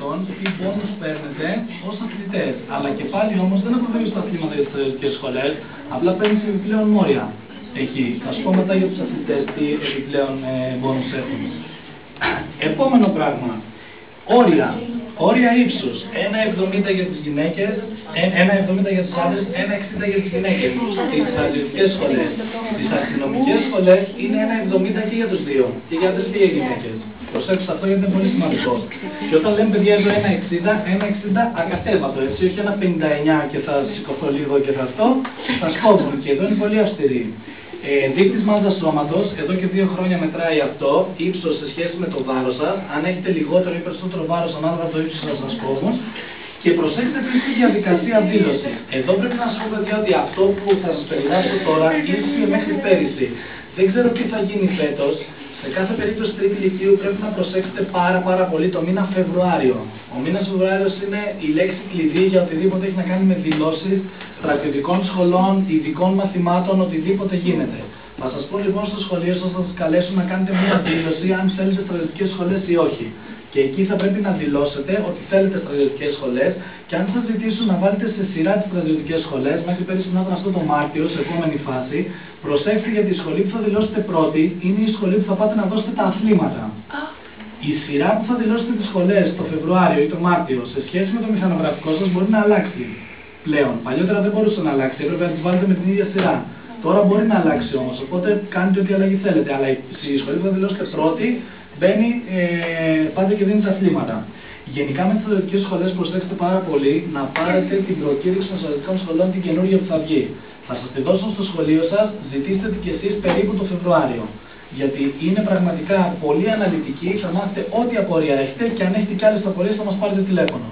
αυτών τι πόνους παίρνετε ως αθλητές. Αλλά και πάλι όμως δεν αποδέχονται τα αθλήματα για τις στρατιωτικές σχολές, απλά παίρνεις επιπλέον όρια εκεί. Θα σου πω μετά για τους αθλητές τι επιπλέον πόνους έχουν. Επόμενο πράγμα. Όρια. Όρια ύψους. 1,70 για τις γυναίκες, 1,70 για τους άντρες, 1,60 για τις γυναίκες. Στις στρατιωτικές σχολές. Στις αστυνομικές σχολές είναι 1,70 και για τους δύο. Και για άντρες και για γυναίκες. Προσέξτε αυτό γιατί είναι πολύ σημαντικό. Και όταν λέμε παιδιά εδώ 1,60 ακατέβατο, έτσι, όχι 1,59 και θα σηκωθώ λίγο και θα αυτό, θα σκόβουν. Και εδώ είναι πολύ αυστηρή. Δείκτης μάζας σώματος, εδώ και 2 χρόνια μετράει αυτό, ύψος σε σχέση με το βάρος σας. Αν έχετε λιγότερο ή περισσότερο βάρος ανάλογα το ύψος θα σας κόβουν. Και προσέξτε επίσης τη διαδικασία δήλωσης. Εδώ πρέπει να σας πω παιδιά ότι αυτό που θα σας περιγράψω τώρα ίσχυε μέχρι πέρυσι. Δεν ξέρω τι θα γίνει φέτος. Σε κάθε περίπτωση τρίτη λυκείου πρέπει να προσέξετε πάρα πολύ το μήνα Φεβρουάριο. Ο μήνας Φεβρουάριος είναι η λέξη κλειδί για οτιδήποτε έχει να κάνει με δηλώσεις στρατιωτικών σχολών, ειδικών μαθημάτων, οτιδήποτε γίνεται. Θα σας πω λοιπόν στο σχολείο σας, θα σας καλέσω να κάνετε μια δήλωση αν θέλετε στρατιωτικές σχολές ή όχι. Και εκεί θα πρέπει να δηλώσετε ότι θέλετε στρατιωτικές σχολές και αν σας ζητήσουν να βάλετε σε σειρά τις στρατιωτικές σχολές, μέχρι πέρυσι να ήταν αυτό το Μάρτιο, σε επόμενη φάση, προσέξτε γιατί η σχολή που θα δηλώσετε πρώτη είναι η σχολή που θα πάτε να δώσετε τα αθλήματα. Η σειρά που θα δηλώσετε τις σχολές το Φεβρουάριο ή το Μάρτιο σε σχέση με το μηχανογραφικό σας μπορεί να αλλάξει πλέον. Παλιότερα δεν μπορούσε να αλλάξει, έπρεπε να τις βάλετε με την ίδια σειρά. Τώρα μπορεί να αλλάξει όμως, οπότε κάνετε ό,τι αλλαγή θέλετε. Αλλά η σχολή που θα δηλώσετε πρώτη μπαίνει, πάτε και δίνει τα αθλήματα. Γενικά με τις στρατιωτικές σχολές προσέξτε πάρα πολύ να πάρετε την προκήρυξη των στρατιωτικών σχολών την καινούργια που θα βγει. Θα σας τη δώσουν στο σχολείο σας, ζητήστε την κι εσείς περίπου το Φεβρουάριο. Γιατί είναι πραγματικά πολύ αναλυτική, θα μάθετε ό,τι απορία έχετε και αν έχετε κι άλλες απορίες θα μας πάρετε τηλέφωνο.